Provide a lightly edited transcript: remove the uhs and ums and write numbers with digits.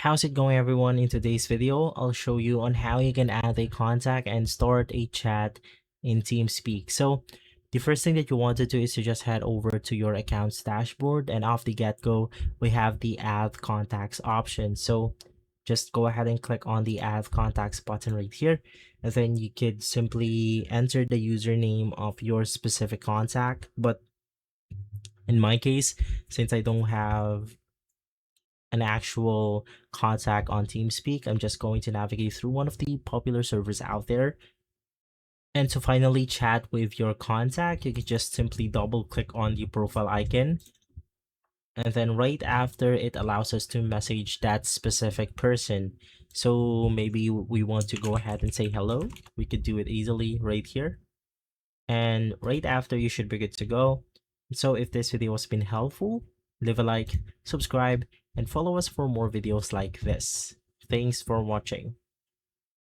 How's it going, everyone? In today's video, I'll show you on how you can add a contact and start a chat in TeamSpeak. So the first thing that you want to do is to just head over to your account's dashboard, and off the get-go, we have the add contacts option. So just go ahead and click on the add contacts button right here, and then you could simply enter the username of your specific contact. But in my case, since I don't have an actual contact on TeamSpeak, I'm just going to navigate through one of the popular servers out there. And to finally chat with your contact, you can just simply double click on the profile icon. And then right after, it allows us to message that specific person. So maybe we want to go ahead and say hello. We could do it easily right here. And right after, you should be good to go. So if this video has been helpful, leave a like, subscribe, and follow us for more videos like this. Thanks for watching.